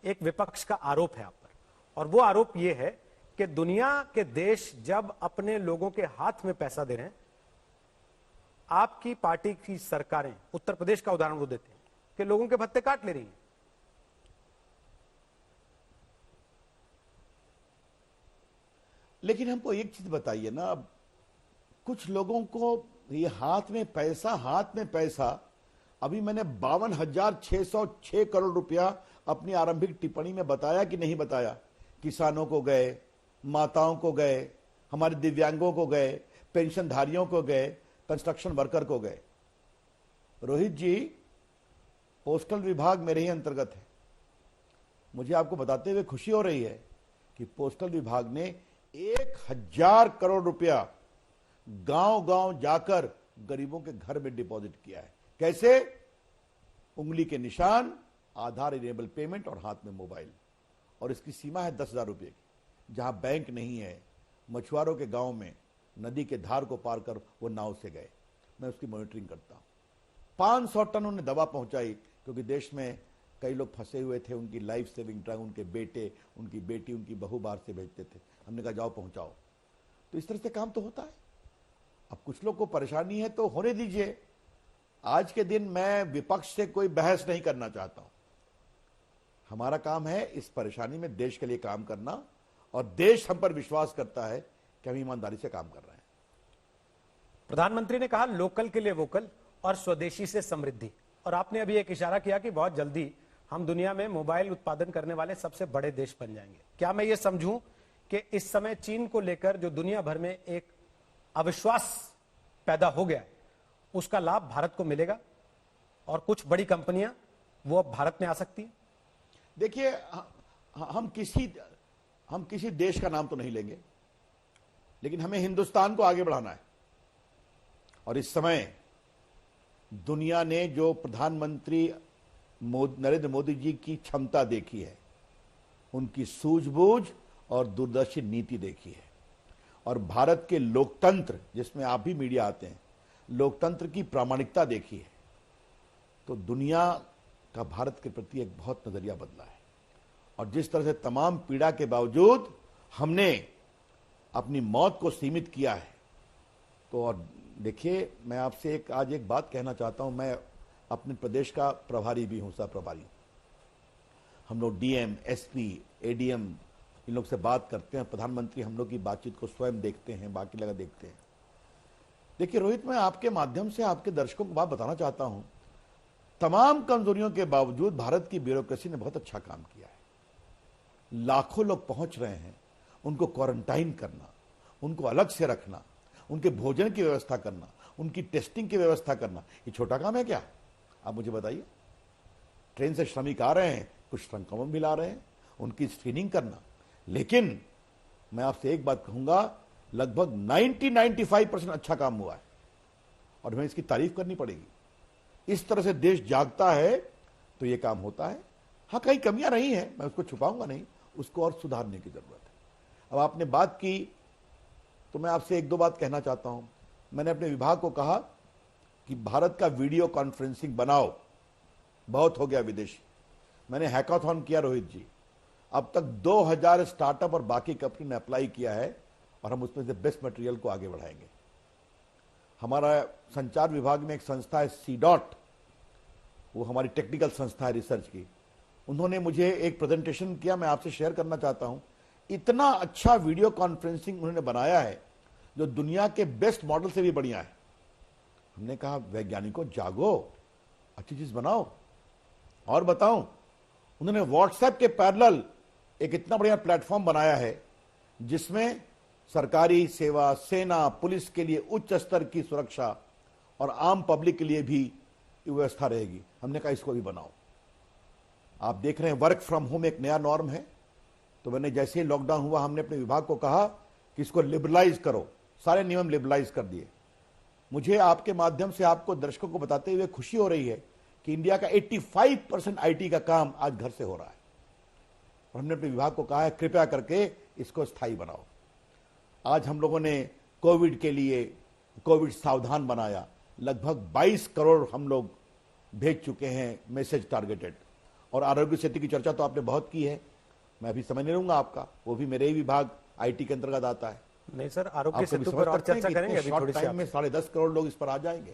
एक विपक्ष का आरोप है आप पर, और वो आरोप ये है कि दुनिया के देश जब अपने लोगों के हाथ में पैसा दे रहे हैं, आपकी पार्टी की सरकारें, उत्तर प्रदेश का उदाहरण वो देते हैं कि लोगों के भत्ते काट ले रही हैं। लेकिन हमको एक चीज बताइए ना, अब कुछ लोगों को ये हाथ में पैसा, अभी मैंने 52,606 करोड़ रुपया अपनी आरंभिक टिप्पणी में बताया कि नहीं बताया? किसानों को गए, माताओं को गए, हमारे दिव्यांगों को गए, पेंशनधारियों को गए, कंस्ट्रक्शन वर्कर को गए। रोहित जी, पोस्टल विभाग मेरे ही अंतर्गत है। मुझे आपको बताते हुए खुशी हो रही है कि पोस्टल विभाग ने 1,000 करोड़ रुपया गांव-गांव जाकर गरीबों के घर में डिपॉजिट किया है। कैसे? उंगली के निशान, आधार इनेबल पेमेंट और हाथ में मोबाइल। और इसकी सीमा है 10,000 रुपये की। जहां बैंक नहीं है, मछुआरों के गांव में नदी के धार को पार कर वो नाव से गए, मैं उसकी मॉनिटरिंग करता हूं। 500 टन उन्हें दवा पहुंचाई, क्योंकि देश में कई लोग फंसे हुए थे, उनकी लाइफ सेविंग ड्रग उनके बेटे, उनकी बेटी, उनकी बहू बाहर से भेजते थे। हमने कहा जाओ पहुंचाओ। तो इस तरह से काम तो होता है। अब कुछ लोग को परेशानी है तो होने दीजिए। आज के दिन मैं विपक्ष से कोई बहस नहीं करना चाहता हूं। हमारा काम है इस परेशानी में देश के लिए काम करना, और देश हम पर विश्वास करता है कि हम ईमानदारी से काम कर रहे हैं। प्रधानमंत्री ने कहा लोकल के लिए वोकल और स्वदेशी से समृद्धि, और आपने अभी एक इशारा किया कि बहुत जल्दी हम दुनिया में मोबाइल उत्पादन करने वाले सबसे बड़े देश बन जाएंगे। क्या मैं ये समझूं कि इस समय चीन को लेकर जो दुनिया भर में एक अविश्वास पैदा हो गया, उसका लाभ भारत को मिलेगा और कुछ बड़ी कंपनियां वो अब भारत में आ सकती हैं? देखिए, हम किसी देश का नाम तो नहीं लेंगे, लेकिन हमें हिंदुस्तान को आगे बढ़ाना है। और इस समय दुनिया ने जो प्रधानमंत्री नरेंद्र मोदी जी की क्षमता देखी है, उनकी सूझबूझ और दूरदर्शी नीति देखी है, और भारत के लोकतंत्र, जिसमें आप भी मीडिया आते हैं, लोकतंत्र की प्रामाणिकता देखी है, तो दुनिया का भारत के प्रति एक बहुत नजरिया बदला है। और जिस तरह से तमाम पीड़ा के बावजूद हमने अपनी मौत को सीमित किया है, तो और देखिए, मैं आपसे आज एक बात कहना चाहता हूं। मैं अपने प्रदेश का प्रभारी भी हूं, सह प्रभारी। हम लोग डीएम, एसपी, एडीएम इन लोग से बात करते हैं। प्रधानमंत्री हम लोग की बातचीत को स्वयं देखते हैं, बाकी लगा देखते हैं। देखिए रोहित, मैं आपके माध्यम से आपके दर्शकों को बात बताना चाहता हूं। तमाम कमजोरियों के बावजूद भारत की ब्यूरोक्रेसी ने बहुत अच्छा काम किया है। लाखों लोग पहुंच रहे हैं, उनको क्वारंटाइन करना, उनको अलग से रखना, उनके भोजन की व्यवस्था करना, उनकी टेस्टिंग की व्यवस्था करना, ये छोटा काम है क्या? आप मुझे बताइए। ट्रेन से श्रमिक आ रहे हैं, कुछ श्रमिकों भी ला रहे हैं, उनकी स्क्रीनिंग करना। लेकिन मैं आपसे एक बात कहूंगा, लगभग 90-95% अच्छा काम हुआ है, और हमें इसकी तारीफ करनी पड़ेगी। इस तरह से देश जागता है तो यह काम होता है। हाँ, कहीं कमियां रही हैं, मैं उसको छुपाऊंगा नहीं, उसको और सुधारने की जरूरत है। अब आपने बात की तो मैं आपसे एक दो बात कहना चाहता हूं। मैंने अपने विभाग को कहा कि भारत का वीडियो कॉन्फ्रेंसिंग बनाओ, बहुत हो गया विदेशी। मैंने हैकाथॉन किया रोहित जी, अब तक 2000 स्टार्टअप और बाकी कंपनी ने अप्लाई किया है, और हम उसमें से बेस्ट मटेरियल को आगे बढ़ाएंगे। हमारा संचार विभाग में एक संस्था है C.DOT, वो हमारी टेक्निकल संस्था है रिसर्च की। उन्होंने मुझे एक प्रेजेंटेशन किया, मैं आपसे शेयर करना चाहता हूं। इतना अच्छा वीडियो कॉन्फ्रेंसिंग उन्होंने बनाया है जो दुनिया के बेस्ट मॉडल से भी बढ़िया है। हमने कहा वैज्ञानिकों जागो, अच्छी चीज बनाओ और बताओ। उन्होंने व्हाट्सएप के पैरेलल एक इतना बढ़िया प्लेटफॉर्म बनाया है जिसमें सरकारी सेवा, सेना, पुलिस के लिए उच्च स्तर की सुरक्षा और आम पब्लिक के लिए भी व्यवस्था रहेगी। हमने कहा इसको भी बनाओ। आप देख रहे हैं वर्क फ्रॉम होम एक नया नॉर्म है, तो मैंने जैसे ही लॉकडाउन हुआ हमने अपने विभाग को कहा कि इसको लिबरलाइज करो, सारे नियम लिबरलाइज कर दिए। मुझे आपके माध्यम से आपको दर्शकों को बताते हुए खुशी हो रही है कि इंडिया का 85% आईटी का काम आज घर से हो रहा है, और हमने अपने विभाग को कहा है कृपया करके इसको स्थायी बनाओ। आज हम लोगों ने कोविड के लिए कोविड सावधान बनाया, लगभग 22 करोड़ हम लोग भेज चुके हैं मैसेज टारगेटेड, और आरोग्य सेतु की चर्चा तो आपने बहुत की है, मैं अभी समय नहीं लूंगा आपका, वो भी मेरे ही विभाग आईटी के अंतर्गत आता है। नहीं सर, आरोग्य आप कभी सेतु समझ पर और सकते हैं चर्चा कि करेंगे इतने अभी शॉर्ट थोड़ी सी टाइम में 10.5 करोड़ लोग इस पर आ जाएंगे?